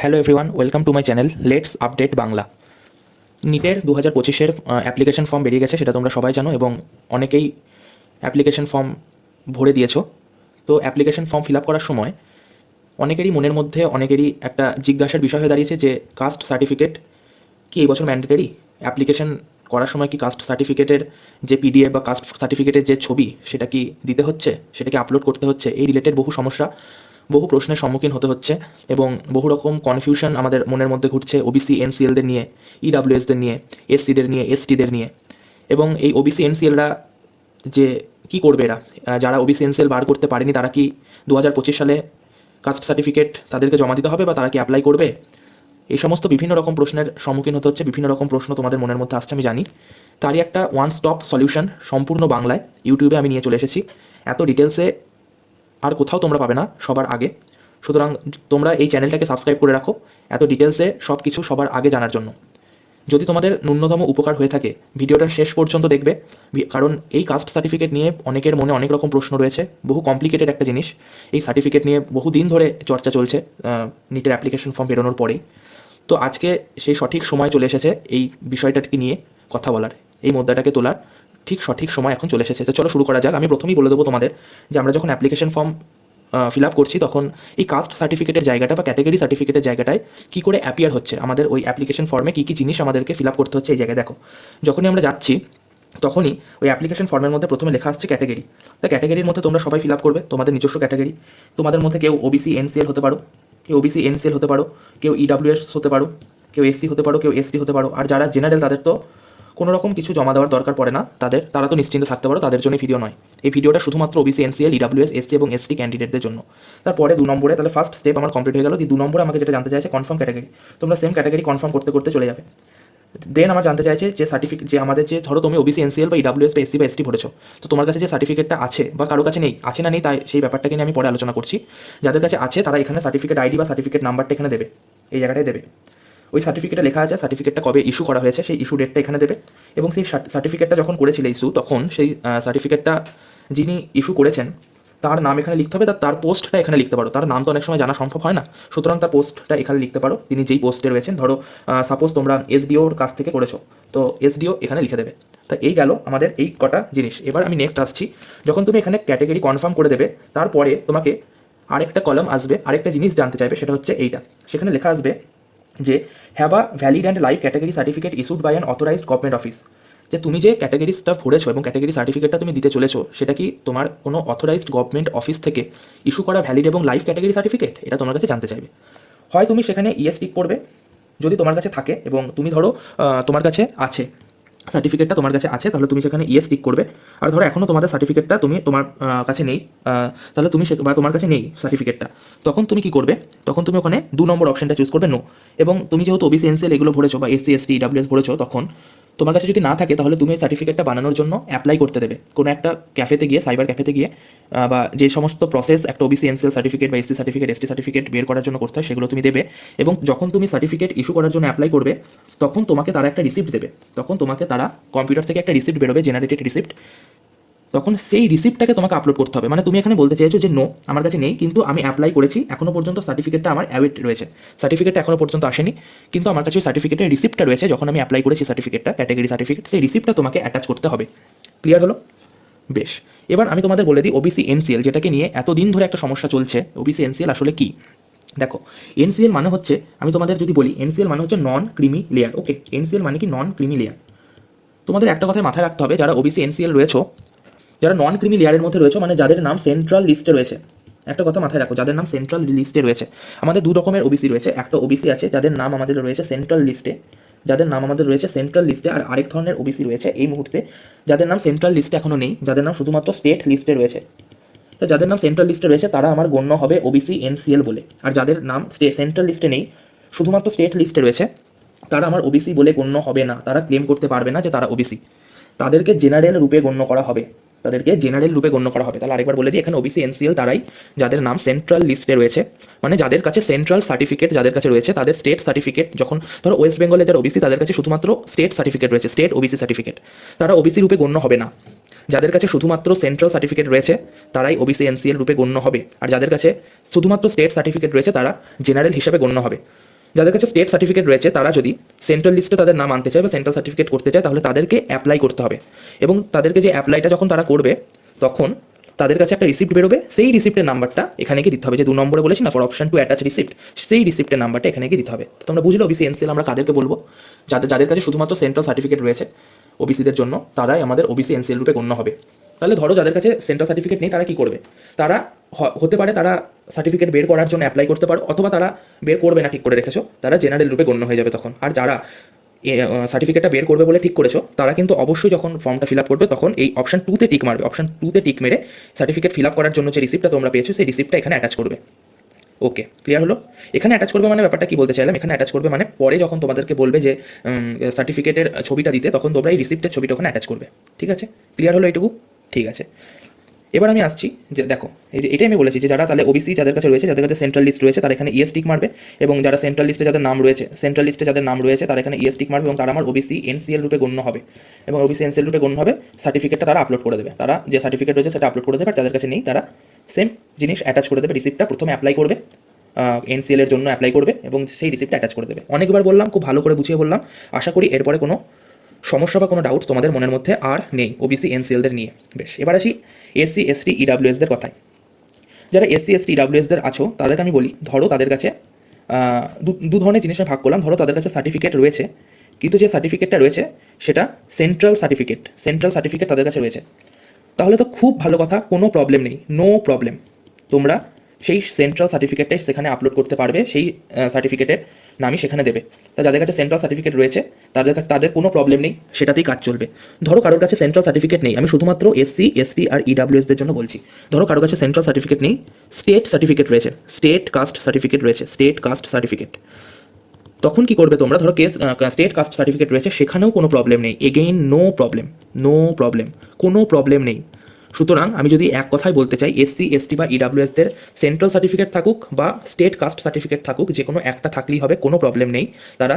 Hello everyone, welcome to my channel let's update Bangla. নিটের 2025-এর application form বেরিয়ে গেছে, সেটা তোমরা সবাই জানো এবং অনেকেই অ্যাপ্লিকেশন ফর্ম ভরে দিয়েছো। তো অ্যাপ্লিকেশন ফর্ম ফিল আপ করার সময় অনেকেরই মনের মধ্যে অনেকেরই একটা জিজ্ঞাসার বিষয় হয়ে দাঁড়িয়েছে যে কাস্ট সার্টিফিকেট কি এই বছর ম্যান্ডেটরি? অ্যাপ্লিকেশন করার সময় কি কাস্ট সার্টিফিকেটের যে পিডিএফ বা কাস্ট সার্টিফিকেটের যে ছবি সেটা কি দিতে হচ্ছে, সেটাকে আপলোড করতে হচ্ছে? এই রিলেটেড বহু সমস্যা, বহু প্রশ্নের সম্মুখীন হতে হচ্ছে এবং বহু রকম কনফিউশন আমাদের মনের মধ্যে ঘুরছে ওবিসি এনসিএলদের নিয়ে, ইডাব্লিউএসদের নিয়ে, এসসিদের নিয়ে, এসটিদের নিয়ে। এবং এই ওবিসি এনসিএলরা যে কি করবে, এরা যারা ওবিসি এনসিএল বার করতে পারেনি তারা কি 2025 সালে কাস্ট সার্টিফিকেট তাদেরকে জমা দিতে হবে বা তারা কি অ্যাপ্লাই করবে? এই সমস্ত বিভিন্ন রকম প্রশ্নের সম্মুখীন হতে হচ্ছে, বিভিন্ন রকম প্রশ্ন তোমাদের মনের মধ্যে আসছে আমি জানি। তারই একটা ওয়ান স্টপ সলিউশন সম্পূর্ণ বাংলায় ইউটিউবে আমি নিয়ে চলে এসেছি। এত ডিটেলসে আর কোথাও তোমরা পাবে না সবার আগে। সুতরাং তোমরা এই চ্যানেলটাকে সাবস্ক্রাইব করে রাখো এত ডিটেলসে সব কিছু সবার আগে জানার জন্য। যদি তোমাদের ন্যূনতম উপকার হয়ে থাকে ভিডিওটা শেষ পর্যন্ত দেখবে, কারণ এই কাস্ট সার্টিফিকেট নিয়ে অনেকের মনে অনেক রকম প্রশ্ন রয়েছে। বহু কমপ্লিকেটেড একটা জিনিস। এই সার্টিফিকেট নিয়ে বহু দিন ধরে চর্চা চলছে নিটের অ্যাপ্লিকেশন ফর্ম বেরোনোর পরেই। তো আজকে সেই সঠিক সময় চলে এসেছে এই বিষয়টাকে নিয়ে কথা বলার, এই মুদ্রাটাকে তোলার সঠিক সময় এখন চলে এসেছে। তো চলো শুরু করা যাক। আমি প্রথমেই বলে দেবো তোমাদের যে আমরা যখন অ্যাপ্লিকেশন ফর্ম ফিল আপ করছি তখন এই কাস্ট সার্টিফিকেটের জায়গাটা বা ক্যাটাগরি সার্টিফিকেটের জায়গাটায় কী করে অ্যাপিয়ার হচ্ছে আমাদের ওই অ্যাপ্লিকেশন ফর্মে কী কী জিনিস আমাদেরকে ফিল আপ করতে হচ্ছে এই জায়গায় দেখো। যখনই আমরা যাচ্ছি তখনই ওই অ্যাপ্লিকেশন ফর্মের মধ্যে প্রথমে লেখা আসছে ক্যাটাগরি। তা ক্যাটাগরির মধ্যে তোমরা সবাই ফিল আপ করবে তোমাদের নিজস্ব ক্যাটাগরি। তোমাদের মধ্যে কেউ ওবিসি এনসিএল হতে পারো, কেউ ওবিসি এনসিএল হতে পারো, কেউ ইডাব্লিউএস হতে পারো, কেউ এসসি হতে পারো, কেউ এসটি হতে পারো। আর যারা জেনারেল তাদের তো কোনো রকম কিছু জমা দেওয়ার দরকার পড়ে না, তারা তো নিশ্চিন্ত থাকতে পারো, তাদের জন্য ভিডিও নয়। এই ভিডিওটা শুধুমাত্র ওবিসি এনসিএল, ইডাব্লিউএস, এসসি এবং এসটি ক্যান্ডিডেটদের জন্য। তারপরে 2 নম্বরে, তাহলে ফার্স্ট স্টেপ আমার কমপ্লিট হয়ে গেল। 2 নম্বরে আমাকে যেটা জানতে চাইছে কনফার্ম ক্যাটাগরি। তোমরা সেম ক্যাটাগরি কনফার্ম করতে করতে চলে যাবে। দেন আমার জানতে চাইছে যে সার্টিফিকেট, যে আমাদের যে ধরো তুমি ওবিসি এনসিএল বা ইডাব্লিউএস বা এসসি বা এসটি ভরেছো, তো তোমার কাছে যে সার্টিফিকেটটা আছে বা কারো কাছে নেই, আছে না নেই তাই সেই ব্যাপারটাকে নিয়ে আমি পরে আলোচনা করছি। যাদের কাছে আছে তারা এখানে সার্টিফিকেট আইডি বা সার্টিফিকেট নাম্বারটা এখানে দেবে, এই জায়গাটায় দেবে। ওই সার্টিফিকেটে লেখা আছে সার্টিফিকেটটা কবে ইস্যু করা হয়েছে, সেই ইস্যু ডেটটা এখানে দেবে। এবং সেই সার্টিফিকেটটা যখন করেছিল ইস্যু, তখন সেই সার্টিফিকেটটা যিনি ইস্যু করেছেন তার নাম এখানে লিখতে হবে, তার পোস্টটা এখানে লিখতে পারো। তার নাম তো অনেক সময় জানা সম্ভব হয় না, সুতরাং তার পোস্টটা এখানে লিখতে পারো। তিনি যেই পোস্টে রয়েছেন, ধরো সাপোজ তোমরা এসডিওর কাছ থেকে করেছো, তো এসডিও এখানে লিখে দেবে। তা এই গেল আমাদের এই কটা জিনিস। এবার আমি নেক্সট আসছি। যখন তুমি এখানে ক্যাটাগরি কনফার্ম করে দেবে, তারপরে তোমাকে আরেকটা কলাম আসবে, আরেকটা জিনিস জানতে চাইবে, সেটা হচ্ছে এইটা। সেখানে লেখা আসবে যে have a valid and live category certificate issued by an authorized government office. যে তুমি যে ক্যাটাগরিটা ভরেছো এবং ক্যাটাগরি সার্টিফিকেটটা তুমি দিতে চলেছো, সেটা কি তোমার কোনো অথরাইজড গভর্নমেন্ট অফিস থেকে ইস্যু করা ভ্যালিড এবং লাইভ ক্যাটাগরি সার্টিফিকেট, এটা তোমার কাছে জানতে চাইবে। হয় তুমি সেখানে ইয়েস টিক করবে যদি তোমার কাছে থাকে, এবং তুমি ধরো তোমার কাছে আছে সার্টিফিকেটটা, তোমার কাছে আছে, তাহলে তুমি সেখানে ইয়েস টিক করবে। আর ধরো এখনও তোমাদের সার্টিফিকেটটা তোমার কাছে নেই, তাহলে তুমি বা তোমার কাছে নেই সার্টিফিকেটটা, তখন তুমি কি করবে? তখন তুমি ওখানে 2 নম্বর অপশনটা চুজ করবে, নো। এবং তুমি যেহেতু ওবিসি এনসিএল এগুলো ভরেছো বা এসসি এসটি ইডাব্লিউএস ভরেছো, তখন তোমার কাছে যদি না থাকে তাহলে তুমি এই সার্টিফিকেটটা বানানোর জন্য অ্যাপ্লাই করতে দেবে কোনো একটা ক্যাফেতে গিয়ে, সাইবার ক্যাফেতে গিয়ে, বা যে সমস্ত প্রসেস একটা ওবিসি এনসিএল সার্টিফিকেট বা এসসি সার্টিফিকেট, এসটি সার্টিফিকেট বের করার জন্য করতে হয়, সেগুলো তুমি দেবে। এবং যখন তুমি সার্টিফিকেট ইস্যু করার জন্য অ্যাপ্লাই করবে, তখন তোমাকে তারা একটা রিসিপ্ট দেবে। তখন তোমাকে তারা কম্পিউটার থেকে একটা রিসিপ্ট বেরোবে, জেনারেটেড রিসিপ্ট। তখন সেই রিসিপ্টটাকে তোমাকে আপলোড করতে হবে। মানে তুমি এখানে বলতে চাইছো যে নো, আমার কাছে নেই, কিন্তু আমি অ্যাপ্লাই করেছি, এখনও পর্যন্ত সার্টিফিকেটটা আমার অ্যাওয়েট রয়েছে, সার্টিফিকেটটা এখনও পর্যন্ত আসেনি, কিন্তু আমার কাছে ওই সার্টিফিকেটের রিসিপ্টটা রয়েছে যখন আমি অ্যাপ্লাই করেছি সার্টিফিকেটটা, ক্যাটাগরি সার্টিফিকেট, সেই রিসিপ্টটা তোমাকে অ্যাটাচ করতে হবে। ক্লিয়ার হলো? বেশ, এবার আমি তোমাদের বলে দিই ওবিসি এনসিএল, যেটাকে নিয়ে এতদিন ধরে একটা সমস্যা চলছে, ওবিসি এনসিএল আসলে কি। দেখো, এনসিএল মানে হচ্ছে, আমি তোমাদের যদি বলি এনসিএল মানে হচ্ছে নন ক্রিমি লেয়ার। ওকে, এনসিএল মানে কি? নন ক্রিমি লেয়ার। তোমাদের একটা কথা মাথায় রাখতে হবে, যারা ওবিসি এনসিএল রয়েছে, যারা নন ক্রিমি লেয়ারের মধ্যে রয়েছে, মানে যাদের নাম সেন্ট্রাল লিস্টে রয়েছে, একটা কথা মাথায় রাখো, যাদের নাম সেন্ট্রাল লিস্টে রয়েছে। আমাদের 2 রকমের ওবিসি রয়েছে। একটা ওবিসি আছে যাদের নাম আমাদের রয়েছে সেন্ট্রাল লিস্টে, আর আরেক ধরনের ওবিসি রয়েছে এই মুহূর্তে যাদের নাম সেন্ট্রাল লিস্টে এখনও নেই, যাদের নাম শুধুমাত্র স্টেট লিস্টে রয়েছে। তো যাদের নাম সেন্ট্রাল লিস্টে রয়েছে তারা আমার গণ্য হবে ওবিসি এনসিএল বলে, আর যাদের নাম সেন্ট্রাল লিস্টে নেই, শুধুমাত্র স্টেট লিস্টে রয়েছে, তারা আমার ওবিসি বলে গণ্য হবে না, তারা ক্লেম করতে পারবে না যে তারা ওবিসি। তাদেরকে জেনারেল রূপে গণ্য করা হবে, তাহলে আরেকবার বলে দিই, এখানে ওবিসি এনসিএল তারাই যাদের নাম সেন্ট্রাল লিস্টে রয়েছে, মানে যাদের কাছে সেন্ট্রাল সার্টিফিকেট যাদের কাছে রয়েছে, তাদের স্টেট সার্টিফিকেট, যখন ধরো ওয়েস্ট বেঙ্গলের যারা ওবিসি তাদের কাছে শুধুমাত্র স্টেট সার্টিফিকেট রয়েছে, স্টেট ওবিসি সার্টিফিকেট, তারা ওবিসি রূপে গণ্য হবে না। যাদের কাছে শুধুমাত্র সেন্ট্রাল সার্টিফিকেট রয়েছে তারাই ওবিসি এনসিএল রূপে গণ্য হবে, আর যাদের কাছে শুধুমাত্র স্টেট সার্টিফিকেট রয়েছে তারা জেনারেল হিসেবে গণ্য হবে। যাদের কাছে স্টেট সার্টিফিকেট রয়েছে তারা যদি সেন্ট্রাল লিস্টে তাদের নাম আনতে চায় বা সেন্ট্রাল সার্টিফিকেট করতে চায় তাহলে তাদেরকে অ্যাপ্লাই করতে হবে, এবং তাদেরকে যে অ্যাপ্লাইটা যখন তারা করবে তখন তাদের কাছে একটা রিসিপ্ট বেরোবে, সেই রিসিপ্টের নাম্বারটা এখানে গিয়ে দিতে হবে, যে 2 নম্বরে বলেছি না for option two attach receipt, সেই রিসিপ্টের নাম্বারটা এখানে গিয়ে দিতে হবে। তোমরা বুঝলে ওবিসি এনসিএল আমরা কাদেরকে বলবো? যাদের কাছে শুধুমাত্র সেন্ট্রাল সার্টিফিকেট রয়েছে ওবিসিদের জন্য, তারাই আমাদের ওবিসি এনসিএল রূপে গণ্য হবে। তাহলে ধরো যাদের কাছে সেন্ট্রাল সার্টিফিকেট নেই তারা কি করবে? তারা হতে পারে তারা সার্টিফিকেট বের করার জন্য অ্যাপ্লাই করতে পারো, অথবা তারা বের করবে না ঠিক করে রেখেছো, তারা জেনারেল রূপে গণ্য হয়ে যাবে তখন। আর যারা সার্টিফিকেটটা বের করবে বলে ঠিক করেছো তারা কিন্তু অবশ্যই যখন ফর্মটা ফিল আপ করবে তখন এই অপশন টুতে টিক মারবে, অপশন টুতে টিক মেরে সার্টিফিকেট ফিল আপ করার জন্য যে রিসিপ্টটা তোমরা পেয়েছো সেই রিসিপ্টটা এখানে অ্যাটাচ করবে। ওকে, ক্লিয়ার হলো? এখানে অ্যাটাচ করবে মানে ব্যাপারটা কি বলতে চাইলাম, এখানে অ্যাটাচ করবে মানে পরে যখন তোমাদেরকে বলবে যে সার্টিফিকেটের ছবিটা দিতে তখন তোমরা এই রিসিপ্টের ছবিটা ওখানে অ্যাটাচ করবে। ঠিক আছে, ক্লিয়ার হলো এইটুকু? ঠিক আছে, এবার আমি আসছি যে দেখো এই যে এটাই আমি বলেছি যে যারা তাহলে ওবিসি যাদের কাছে রয়েছে, যাদের কাছে সেন্ট্রাল লিস্ট রয়েছে তারা এখানে ইএস টিক মারবে, এবং যারা সেন্ট্রাল লিস্টে যাদের নাম রয়েছে, সেন্ট্রাল লিস্টে যাদের নাম রয়েছে তারা এখানে ইএস টিক মারবে, এবং তারা আমার ওবিসি এনসিএল রূপে গণ্য হবে, এবং ওবিসি এনসিএল রূপে গণ্য হবে। সার্টিফিকেটটা তারা আপলোড করে দেবে, তারা যে সার্টিফিকেট রয়েছে সেটা আপলোড করে দেবে, আর যাদের কাছে নেই তারা সেম জিনিস অ্যাটাচ করে দেবে। রিসিপ্টটা প্রথমে অ্যাপ্লাই করবে, এনসিএল এর জন্য অ্যাপ্লাই করবে, এবং সেই রিসিপ্টটা অ্যাটাচ করে দেবে। অনেকবার বললাম, খুব ভালো করে বুঝিয়ে বললাম, আশা করি এরপরে কোনো সমস্যা বা কোনো ডাউট তোমাদের মনের মধ্যে আর নেই ওবিসি এনসিএলদের নিয়ে। বেশ, এবার আসি এসসি এসটি ইডাব্লিউএসদের কথায়। যারা এসসি এসটি ইডাব্লিউএসদের আছো তাদেরকে আমি বলি, ধরো তাদের কাছে দু ধরনের জিনিসে ভাগ করলাম। ধরো তাদের কাছে সার্টিফিকেট রয়েছে, কিন্তু যে সার্টিফিকেটটা রয়েছে সেটা সেন্ট্রাল সার্টিফিকেট তাদের কাছে রয়েছে, তাহলে তো খুব ভালো কথা, কোনো প্রবলেম নেই, নো প্রবলেম। তোমরা সেই সেন্ট্রাল সার্টিফিকেটটাই সেখানে আপলোড করতে পারবে, সেই সার্টিফিকেটের নামই সেখানে দেবে। তা যাদের কাছে সেন্ট্রাল সার্টিফিকেট রয়েছে তাদের কোনো প্রবলেম নেই, সেটাতেই কাজ চলবে। ধরো কারোর কাছে সেন্ট্রাল সার্টিফিকেট নেই, আমি শুধুমাত্র এসসি এসটি আর ইডাব্লিউএসদের জন্য বলছি। ধরো কারোর কাছে সেন্ট্রাল সার্টিফিকেট নেই, স্টেট সার্টিফিকেট রয়েছে, স্টেট কাস্ট সার্টিফিকেট, তখন কি করবে তোমরা? ধরো স্টেট কাস্ট সার্টিফিকেট রয়েছে, সেখানেও কোনো প্রবলেম নেই, এগেইন নো প্রবলেম, কোনো প্রবলেম নেই। সুতরাং আমি যদি এক কথায় বলতে চাই, এসসি এসটি বা ইডাব্লিউএসদের সেন্ট্রাল সার্টিফিকেট থাকুক বা স্টেট কাস্ট সার্টিফিকেট থাকুক, যে কোনো একটা থাকলেই হবে, কোনো প্রবলেম নেই। তারা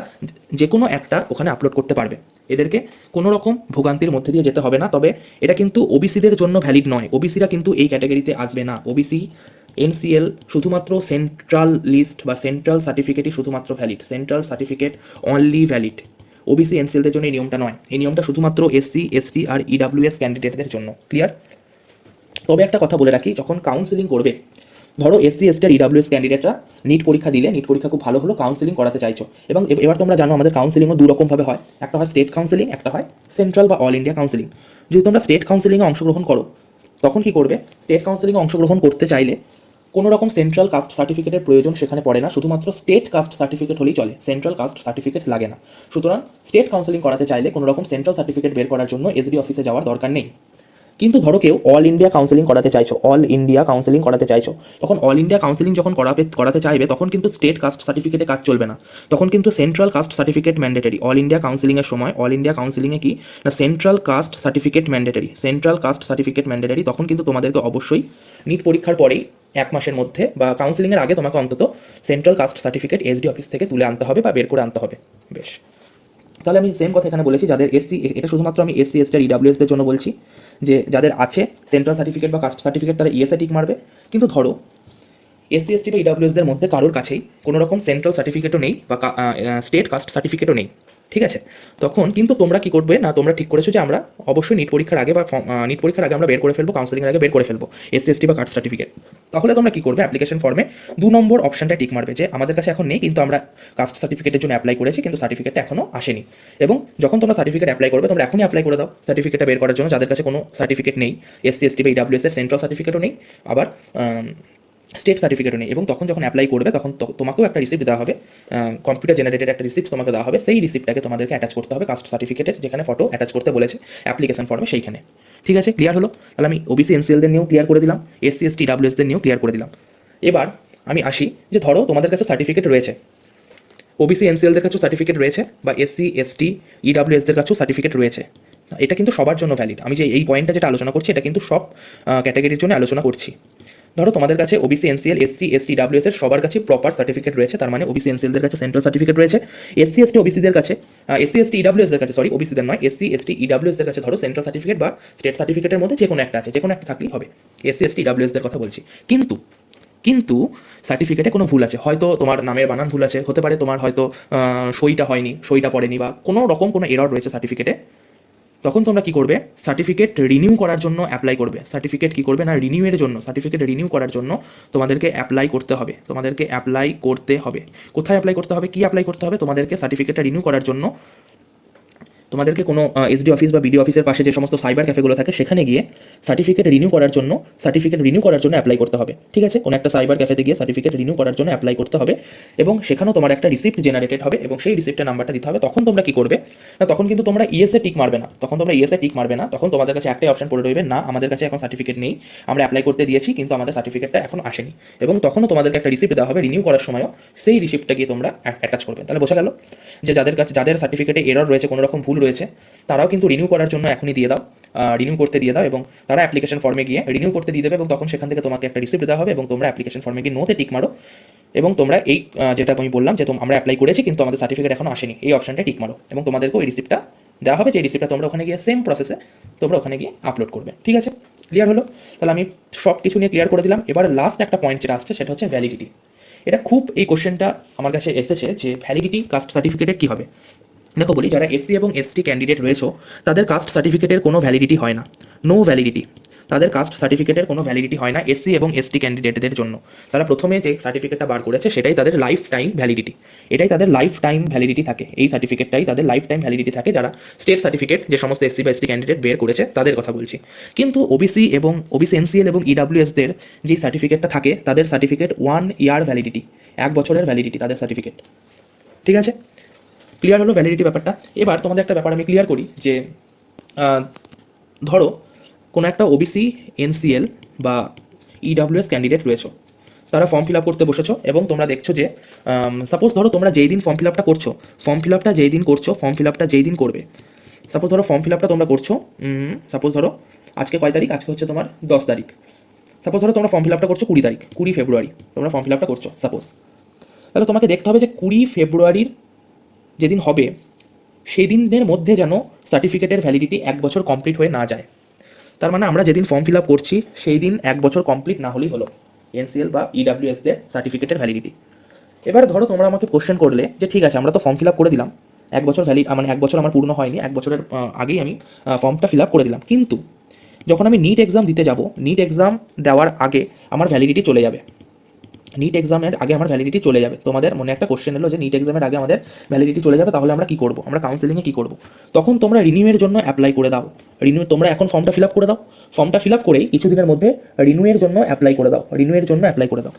যে কোনো একটা ওখানে আপলোড করতে পারবে, এদেরকে কোনো রকম ভোগান্তির মধ্যে দিয়ে যেতে হবে না। তবে এটা কিন্তু ওবিসিদের জন্য ভ্যালিড নয়, ওবিসিরা কিন্তু এই ক্যাটাগরিতে আসবে না। ওবিসি এনসিএল শুধুমাত্র সেন্ট্রাল লিস্ট বা সেন্ট্রাল সার্টিফিকেটই শুধুমাত্র valid, central certificate only valid. OBC এনসিএলদের জন্য এই নিয়মটা নয়, এই নিয়মটা শুধুমাত্র এসসি এসটি আর ইডাব্লিউএস ক্যান্ডিডেটদের জন্য। ক্লিয়ার? তবে একটা কথা বলে রাখি, যখন কাউন্সিলিং করবে, ধরো এসসি এসটি আর ইডাব্লিউএস ক্যান্ডিডেটরা নিট পরীক্ষা দিলে, নিট পরীক্ষা খুব ভালো হলো, কাউন্সিলিং করাতে চাইছো, এবং এবার তোমরা জানো আমাদের কাউন্সিলিংও দু রকমভাবে হয়, একটা হয় স্টেট কাউন্সিলিং, একটা হয় সেন্ট্রাল বা অল ইন্ডিয়া কাউন্সিলিং। যদি তোমরা স্টেট কাউন্সিলিংয়ে অংশগ্রহণ করো তখন কি করবে? স্টেট কাউন্সিলিংয়ে অংশগ্রহণ করতে চাইলে কোনো রকম সেন্ট্রাল কাস্ট সার্টিফিকেটের প্রয়োজন সেখানে পড়ে না, শুধুমাত্র স্টেট কাস্ট সার্টিফিকেট হলেই চলে, সেন্ট্রাল কাস্ট সার্টিফিকেট লাগে না। সুতরাং স্টেট কাউন্সিলিং করাতে চাইলে কোনো রকম সেন্ট্রাল সার্টিফিকেট বের করার জন্য এসডি অফিসে যাওয়ার দরকার নেই। কিন্তু ধরো কেউ অল ইন্ডিয়া কাউন্সিলিং করাতে চাইছো, তখন অল ইন্ডিয়া কাউন্সিলিং যখন করাতে চাইবে তখন কিন্তু স্টেট কাস্ট সার্টিফিকেটে কাজ চলবে না, তখন কিন্তু central caste certificate mandatory. All India কাউন্সিলিংয়ের সময় অল ইন্ডিয়া কাউন্সিলিংয়ে কি না, সেন্ট্রাল কাস্ট সার্টিফিকেট ম্যান্ডেটরি, তখন কিন্তু তোমাদেরকে অবশ্যই নিট পরীক্ষার পরেই 1 মাসের মধ্যে বা কাউন্সিলিংয়ের আগে তোমাকে অন্তত central caste certificate SD office থেকে তুলে আনতে হবে বা বের করে আনতে হবে। বেশ, তাহলে আমি সেম কথা এখানে বলেছি, যাদের এসসি, এটা শুধুমাত্র আমি এসসি এসটি আর ইডাব্লিউএসদের জন্য বলছি, যে যাদের আছে সেন্ট্রাল সার্টিফিকেট বা কাস্ট সার্টিফিকেট তারা ইএসএ টিক মারবে। কিন্তু ধরো এসসি এসটি বা ইডাব্লিউএসদের মধ্যে কারোর কাছেই কোনো রকম সেন্ট্রাল সার্টিফিকেটও নেই বা স্টেট কাস্ট সার্টিফিকেটও নেই, ঠিক আছে? তখন কিন্তু তোমরা কি করবে না, তোমরা ঠিক করেছো যে আমরা অবশ্যই নিট পরীক্ষার আগে বা নিট পরীক্ষার আগে আমরা বের করে ফেলবো, কাউন্সিলিংয়ের আগে বের করে ফেলবো এসসি এসটি বা কাস্ট সার্টিফিকেট। তাহলে তোমরা কি করবে? অ্যাপ্লিকেশন ফর্মে 2 নম্বর অপশনটা টিক মারবে, যে আমাদের কাছে এখন নেই, কিন্তু আমরা কাস্ট সার্টিফিকেটের জন্য অ্যাপ্লাই করেছি, কিন্তু সার্টিফিকেটটা এখনও আসেনি। এবং যখন তোমরা সার্টিফিকেট অ্যাপ্লাই করবে তোমরা এখনই অ্যাপ্লাই করে দাও সার্টিফিকেটটা বের করার জন্য, যাদের কাছে কোনো সার্টিফিকেট নেই, এসসি এসটি বা ইডাব্লিউএস এর সেন্ট্রাল সার্টিফিকেটও নেই, আবার স্টেট সার্টিফিকেটও নেই। এবং যখন অ্যাপ্লাই করবে তখন তোমাকেও একটা রিসিপ্ট দেওয়া হবে, কম্পিউটার জেনারেটেড একটা রিসিপ্ট তোমাকে দেওয়া হবে, সেই রিসিপ্টটাকে তোমাদেরকে অ্যাটাচ করতে হবে কাস্ট সার্টিফিকেটের যেখানে ফটো অ্যাটাচ করতে বলেছে অ্যাপ্লিকেশন ফর্মে, সেইখানে। ঠিক আছে, ক্লিয়ার হলো? তাহলে আমি ওবিসি এনসিএলদের নিয়েও ক্লিয়ার করে দিলাম, এসসি এসটি ইডাব্লিউএসদের নিয়েও ক্লিয়ার করে দিলাম। এবার আমি আসি যে ধরো তোমাদের কাছে সার্টিফিকেট রয়েছে, ওবিসি এনসিএলদের কাছেও সার্টিফিকেট রয়েছে, বা এসসি এসটি ইডাব্লিউএসদের কাছেও সার্টিফিকেট রয়েছে, এটা কিন্তু সবার জন্য ভ্যালিড। আমি যে এই পয়েন্টটা যেটা আলোচনা করছি এটা কিন্তু সব ক্যাটাগরির জন্য আলোচনা করছি। ধরো তোমাদের কাছে OBC NCL, SC ST EWS এর সবার কাছে প্রপার সার্টিফিকেট রয়েছে, তার মানে ওবিসি এনসিএলদের কাছে সেন্ট্রাল সার্টিফিকেট রয়েছে, এসসি এসটি ওবিসিদের কাছে, এসসি এসটি ইডাব্লিউএসদের কাছে, সরি ওবিসিদের নয়, এসসি এসটি ইডাব্লিউএসদের কাছে ধরো সেন্ট্রাল সার্টিফিকেট বা স্টেট সার্টিফিকেটের মধ্যে যে কোনো একটা আছে, যে কোনো একটা থাকলেই হবে। এসসি এসটি ইডাব্লিউএসদের কথা বলছি। কিন্তু সার্টিফিকেটে কোনো ভুল আছে, হয়তো তোমার নামের বানান ভুল আছে, হতে পারে তোমার হয়তো সইটা হয়নি, সইটা পড়েনি, বা কোনো রকম কোনো এরর রয়েছে সার্টিফিকেটে, তখন তোমরা কি করবে, সার্টিফিকেট রিনিউ করার জন্য অ্যাপ্লাই করবে। সার্টিফিকেট কি করবে না, রিনিউয়ের জন্য, সার্টিফিকেট রিনিউ করার জন্য তোমাদেরকে অ্যাপ্লাই করতে হবে। তোমাদেরকে অ্যাপ্লাই করতে হবে। কোথায় অ্যাপ্লাই করতে হবে, কি অ্যাপ্লাই করতে হবে, তোমাদেরকে সার্টিফিকেটটা রিনিউ করার জন্য তোমাদেরকে কোনো এসডি অফিস বা বিডিও অফিসের পাশে যে সমস্ত সাইবার ক্যাফেগুলো থাকে সেখানে গিয়ে সার্টিফিকেট রিনিউ করার জন্য অ্যাপ্লাই করতে হবে। ঠিক আছে, কোনো একটা সাইবার ক্যাফেতে গিয়ে সার্টিফিকেট রিনিউ করার জন্য অ্যাপ্লাই করতে হবে, এবং সেখানেও তোমার একটা রিসিপ্ট জেনারেটেড হবে, এবং সেই রিসিপ্টের নাম্বারটা দিতে হবে। তখন তোমরা কি করবে না, তখন কিন্তু তোমরা ইএসএ টিক মারবে না, তখন তোমাদের কাছে একটাই অপশন পড়ে রইবে, না আমাদের কাছে এখন সার্টিফিকেট নেই, আমরা অ্যাপ্লাই করতে দিয়েছি কিন্তু আমাদের সার্টিফিকেটটা এখন আসেনি, এবং তখনও তোমাদেরকে একটা রিসিপ্ট দেওয়া হবে রিনিউ করার সময়ও, সেই রিসিপ্টটা গিয়ে তোমরা অ্যাটাচ করবে। তাহলে বোঝা গেল যে যাদের সার্টিফিকেটে এরর রয়েছে, কোনো রকম ভুল রয়েছে, তারাও কিন্তু রিনিউ করার জন্য এখনই দিয়ে দাও, রিনিউ করতে দিয়ে দাও, এবং তারা অ্যাপ্লিকেশন ফর্মে গিয়ে রিনিউ করতে দিয়ে দেবে, এবং তখন সেখান থেকে তোমাকে একটা রিসিপ্ট দেওয়া হবে, এবং তোমরা অ্যাপ্লিকেশন ফর্মে গিয়ে নোতে টিক মারো, এবং তোমরা এই যেটা আমি বললাম যে আমরা অ্যাপ্লাই করেছি কিন্তু আমাদের সার্টিফিকেট এখনো আসেনি, এই অপশনটা টিক মারো, এবং তোমাদেরকেও এই রিসিপ্টটা দেওয়া হবে, যে রিসিপ্টটা তোমরা ওখানে গিয়ে সেম প্রসেসে তোমরা ওখানে গিয়ে আপলোড করবে। ঠিক আছে, ক্লিয়ার হলো? তাহলে আমি সব কিছু নিয়ে ক্লিয়ার করে দিলাম। এবার লাস্ট একটা পয়েন্ট যেটা আসছে সেটা হচ্ছে ভ্যালিডিটি। এটা খুব, এই কোশ্চেনটা আমার কাছে এসেছে যে ভ্যালিডিটি কাস্ট সার্টিফিকেটের কী হবে। দেখো বলি, যারা এসসি এবং এসটি ক্যান্ডিডেট রয়েছে তাদের কাস্ট সার্টিফিকেটের কোনো ভ্যালিডিটি হয় না, নো ভ্যালিডিটি। তাদের কাস্ট সার্টিফিকেটের কোনো ভ্যালিডিটি হয় না এসসি এবং এসটি ক্যান্ডিডেটদের জন্য। তারা প্রথমে যে সার্টিফিকেটটা বার করেছে সেটাই তাদের লাইফ টাইম ভ্যালিডিটি, এটাই তাদের লাইফ টাইম ভ্যালিডিটি থাকে, এই সার্টিফিকেটটাই তাদের লাইফ টাইম ভ্যালিডিটি থাকে। যারা স্টেট সার্টিফিকেট যে সমস্ত এসসি বা এসটি ক্যান্ডিডেট বের করেছে তাদের কথা বলছি। কিন্তু ওবিসি এনসিএল এবং ইডাব্লিউএসদের যে সার্টিফিকেটটা থাকে তাদের সার্টিফিকেট 1 ইয়ার ভ্যালিডিটি, 1 বছরের ভ্যালিডিটি তাদের সার্টিফিকেট। ঠিক আছে, ক্লিয়ার হলো ভ্যালিডিটি ব্যাপারটা। এবার তোমাদের একটা ব্যাপার আমি ক্লিয়ার করি যে ধরো কোনো একটা ওবিসি এনসিএল বা ইডাব্লিউএস ক্যান্ডিডেট রয়েছে, তারা ফর্ম ফিল আপ করতে বসেছো, এবং তোমরা দেখছো যে সাপোজ ধরো তোমরা যেই দিন ফর্ম ফিল আপটা করছো, ফর্ম ফিল আপটা যেই দিন করবে, সাপোজ ধরো ফর্ম ফিল আপটা তোমরা করছো, সাপোজ ধরো আজকে কয় তারিখ, আজকে হচ্ছে তোমার 10 তারিখ, সাপোজ ধরো তোমরা ফর্ম ফিল আপটা করছো 20 ফেব্রুয়ারি তোমরা ফর্ম ফিল আপটা করছো সাপোজ। তাহলে তোমাকে দেখতে হবে যে 20 ফেব্রুয়ারির যেদিন হবে সেই দিনের মধ্যে যেন সার্টিফিকেটের ভ্যালিডিটি 1 বছর কমপ্লিট হয়ে না যায়। তার মানে আমরা যেদিন ফর্ম ফিল আপ করছি সেই দিন 1 বছর কমপ্লিট না হলেই হলো এনসিএল বা ইডাব্লিউএসদের সার্টিফিকেটের ভ্যালিডিটি। এবার ধরো তোমরা আমাকে কোশ্চেন করলে যে ঠিক আছে আমরা তো ফর্ম ফিল আপ করে দিলাম, 1 বছর মানে 1 বছর আমার পূর্ণ হয়নি, 1 বছরের আগেই আমি ফর্মটা ফিল আপ করে দিলাম, কিন্তু যখন আমি নিট এক্সাম দিতে যাব, নিট এক্সাম দেওয়ার আগে আমার ভ্যালিডিটি চলে যাবে, তোমাদের মনে একটা কোশ্চেন এলো যে নিট এক্সামের আগে আমাদের ভ্যালিডিটি চলে যাবে, তাহলে আমরা কী করবো, আমরা কাউন্সেলিংয়ে কী করবো? তখন তোমরা রিনিউয়ের জন্য অ্যাপ্লাই করে দাও। তোমরা এখন ফর্মটা ফিল আপ করে দাও, ফর্মটা ফিল আপ করেই কিছুদিনের মধ্যে রিনিউয়ের জন্য অ্যাপ্লাই করে দাও।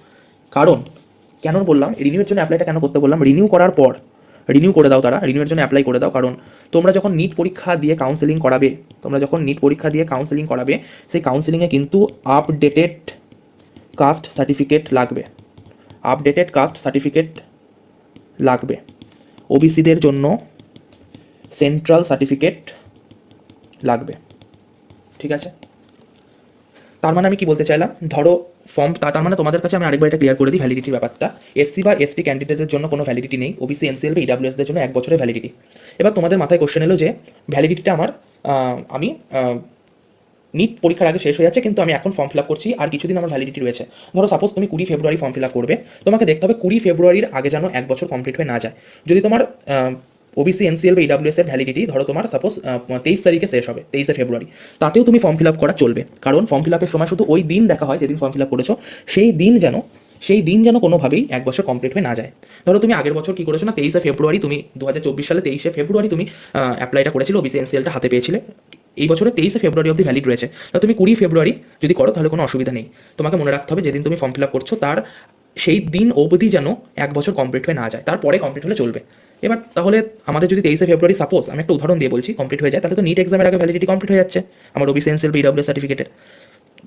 কারণ কেন বললাম রিনিউয়ের জন্য অ্যাপ্লাইটা কেন করতে বললাম, রিনিউ করার পর রিনিউ করে দাও, রিনিউয়ের জন্য অ্যাপ্লাই করে দাও। কারণ তোমরা যখন নিট পরীক্ষা দিয়ে কাউন্সেলিং করাবে, সেই কাউন্সেলিংয়ে কিন্তু আপডেটেড কাস্ট সার্টিফিকেট লাগবে, ওবিসিদের জন্য সেন্ট্রাল সার্টিফিকেট লাগবে। ঠিক আছে, তার মানে আমি কি বলতে চাইলাম, ধরো তার মানে তোমাদের কাছে আমি আরেকবার এটা ক্লিয়ার করে দিই ভ্যালিডিটির ব্যাপারটা। এসসি বা এসটি ক্যান্ডিডেটের জন্য কোনো ভ্যালিডিটি নেই, ওবিসি এনসিএল বা ইডাব্লিউএসদের জন্য 1 বছরের ভ্যালিডিটি। এবার তোমাদের মাথায় কোশ্চেন এলো যে ভ্যালিডিটিটা আমার আমি নিট পরীক্ষার আগে শেষ হয়ে যাচ্ছে, কিন্তু আমি এখন ফর্ম ফিল আপ করছি আর কিছুদিন আমার ভ্যালিডিটি রয়েছে। ধরো সাপোজ তুমি 20 ফেব্রুয়ারি ফর্ম ফিল আপ করবে, তোমাকে দেখতে হবে 20 ফেব্রুয়ারির আগে যেন 1 বছর কমপ্লিট হয়ে না যায়। যদি তোমার ওবিসি এনসিএল বা ইডাব্লিউএস এর ভ্যালিডিটি ধরো তোমার সাপোজ 23 তারিখে শেষ হবে, 23 ফেব্রুয়ারি, তাতেও তুমি ফর্ম ফিল আপ করা চলবে। কারণ ফর্ম ফিল আপের সময় শুধু ওই দিন দেখা হয় যেদিন ফর্ম ফিল আপ করেছো, সেই দিন যেন কোনোভাবেই 1 বছর কমপ্লিট হয়ে না যায়। ধরো তুমি আগের বছর কী করেছো না, 23 ফেব্রুয়ারি তুমি 2024 সালে 23 ফেব্রুয়ারি তুমি অ্যাপ্লাইটা করেছিলে, ওবিসি এনসিএলটা হাতে পেয়েছিলে, এই বছরে 23 ফেব্রুয়ারি অবধি ভ্যালিড রয়েছে। তো তুমি 20 ফেব্রুয়ারি যদি করো তাহলে কোনো অসুবিধা নেই। তোমাকে মনে রাখতে হবে যেদিন তুমি ফর্ম ফিল আপ করছো তার সেই দিন অবধি যেন 1 বছর কমপ্লিট হয়ে না যায়, তারপরে কমপ্লিট হলে চলবে। এবার তাহলে আমাদের যদি 23 ফেব্রুয়ারি সাপোজ আমি একটা উদাহরণ দিয়ে বলছি কমপ্লিট হয়ে যায়, তাহলে তো নিট এক্সামের আগে ভ্যালিডিটি কমপ্লিট হয়ে যাচ্ছে আমার ওবিসি এনসিএল বা ইডাব্লিউএস সার্টিফিকেটের।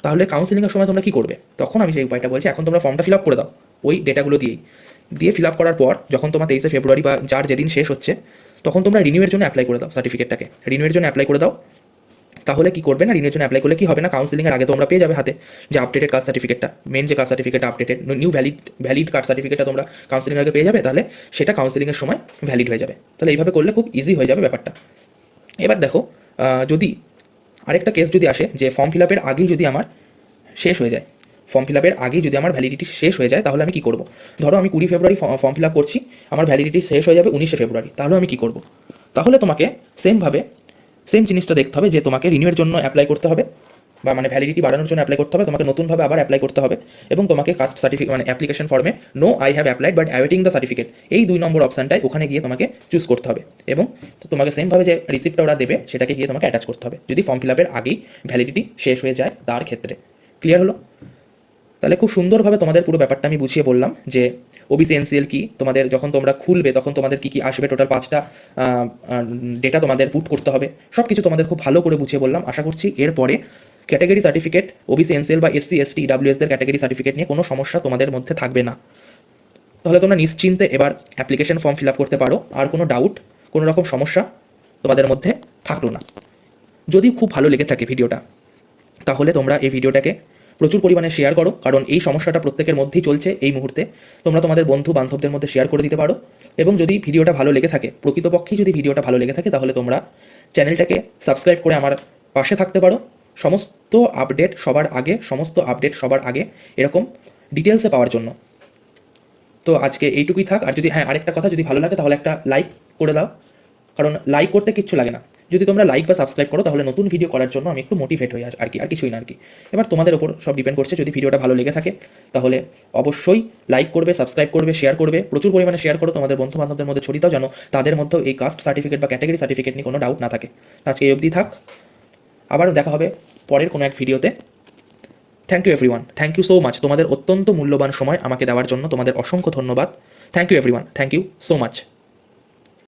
তাহলে কাউন্সেলিংয়ের সময় তোমরা কী করবে? তখন আমি সেই উপায়টা বলছি, এখন তোমরা ফর্মটা ফিল আপ করে দাও ওই ডেটাগুলো দিয়ে ফিল আপ করার পর যখন তোমার 23 ফেব্রুয়ারি বা যার যেদিন শেষ হচ্ছে তখন তোমরা রিনিউয়ের জন্য অ্যাপ্লাই করে দাও, সার্টিফিকেটটাকে রিনিউয়ের জন্য অ্যাপ্লাই করে দাও। তাহলে কি করবে না, রিনিউয়ের জন্য অ্যাপ্লাই করলে কি হবে না, কাউন্সেলিংয়ের আগে তোমরা পেয়ে যাবে হাতে যে আপডেটেড কাস্ট সার্টিফিকেটটা, মেন যে কাস্ট সার্টিফিকেটটা আপডেটেড নিউ ভ্যালিড কাস্ট সার্টিফিকেটটা তোমরা কাউন্সেলিংয়ের আগে পেয়ে যাবে, তাহলে সেটা কাউন্সেলিংয়ের সময় ভ্যালিড হয়ে যাবে। তাহলে এইভাবে করলে খুব ইজি হয়ে যাবে ব্যাপারটা। এবার দেখো যদি আরেকটা কেস যদি আসে যে ফর্ম ফিল আপের আগেই যদি আমার শেষ হয়ে যায়, ফর্ম ফিল আপের আগেই যদি আমার ভ্যালিডিটি শেষ হয়ে যায় তাহলে আমি কী করবো? ধরো আমি 20 ফেব্রুয়ারি ফর্ম ফিল আপ করছি, আমার ভ্যালিডিটি শেষ হয়ে যাবে 19 ফেব্রুয়ারি, তাহলে আমি কী করবো? তাহলে তোমাকে সেম জিনিসটা দেখতে হবে যে তোমাকে রিনিউয়ের জন্য অ্যাপ্লাই করতে হবে, বা মানে ভ্যালিডিটি বাড়ানোর জন্য অ্যাপ্লাই করতে হবে, তোমাকে নতুনভাবে আবার অ্যাপ্লাই করতে হবে, এবং তোমাকে কাস্ট সার্টিফিকেট মানে অ্যাপ্লিকেশন ফর্মে no I have applied but awaiting the certificate, এই 2 নম্বর অপশানটায় ওখানে গিয়ে তোমাকে চুজ করতে হবে, এবং তোমাকে সেমভাবে যে রিসিপ্টটা ওরা দেবে সেটাকে গিয়ে তোমাকে অ্যাটাচ করতে হবে, যদি ফর্ম ফিল আপের আগেই ভ্যালিডিটি শেষ হয়ে যায় তার ক্ষেত্রে। ক্লিয়ার হলো? তাহলে খুব সুন্দরভাবে তোমাদের পুরো ব্যাপারটা আমি বুঝিয়ে বললাম যে ওবিসি এনসিএল কি, তোমাদের যখন তোমরা খুলবে তখন তোমাদের কী কী আসবে, টোটাল 5টা ডেটা তোমাদের পুট করতে হবে, সব কিছু তোমাদের খুব ভালো করে বুঝিয়ে বললাম। আশা করছি এরপরে ক্যাটাগরি সার্টিফিকেট, ওবিসি এনসিএল বা এসসি এসটি ইডাব্লিউএসদের ক্যাটাগরি সার্টিফিকেট নিয়ে কোনো সমস্যা তোমাদের মধ্যে থাকবে না। তাহলে তোমরা নিশ্চিন্তে এবার অ্যাপ্লিকেশন ফর্ম ফিল আপ করতে পারো, আর কোনো ডাউট, কোনো রকম সমস্যা তোমাদের মধ্যে থাকলো না। যদি খুব ভালো লেগে থাকে ভিডিওটা, তাহলে তোমরা এই ভিডিওটাকে প্রচুর পরিমাণে শেয়ার করো, কারণ এই সমস্যাটা প্রত্যেকের মধ্যেই চলছে এই মুহূর্তে। তোমরা তোমাদের বন্ধু বান্ধবদের মধ্যে শেয়ার করে দিতে পারো, এবং যদি ভিডিওটা ভালো লেগে থাকে, প্রকৃতপক্ষেই যদি ভিডিওটা ভালো লেগে থাকে, তাহলে তোমরা চ্যানেলটাকে সাবস্ক্রাইব করে আমার পাশে থাকতে পারো। সমস্ত আপডেট সবার আগে এরকম ডিটেলসে পাওয়ার জন্য। তো আজকে এইটুকুই থাক। আর যদি আরেকটা কথা, যদি ভালো লাগে তাহলে একটা লাইক করে দাও, কারণ লাইক করতে কিচ্ছু লাগে না। যদি তোমরা লাইক বা সাবস্ক্রাইব করো তাহলে নতুন ভিডিও করার জন্য আমি একটু মোটিভেট হই আর কিছুই না আর কি। এবার তোমাদের ওপর সব ডিপেন্ড করছে। যদি ভিডিওটা ভালো লেগে থাকে তাহলে অবশ্যই লাইক করবে, সাবস্ক্রাইব করবে, শেয়ার করবে, প্রচুর পরিমাণে শেয়ার করো, তোমাদের বন্ধু বান্ধবদের মধ্যে ছড়িয়ে দাও, যেন তাদের মধ্যেও এই কাস্ট সার্টিফিকেট বা ক্যাটাগরি সার্টিফিকেট নিয়ে কোনো ডাউট না থাকে। আজকে এই অবধি থাক, আবার দেখা হবে পরের কোনো এক ভিডিওতে। Thank you everyone, thank you so much. তোমাদের অত্যন্ত মূল্যবান সময় আমাকে দেওয়ার জন্য তোমাদের অসংখ্য ধন্যবাদ। Thank you everyone, thank you so much.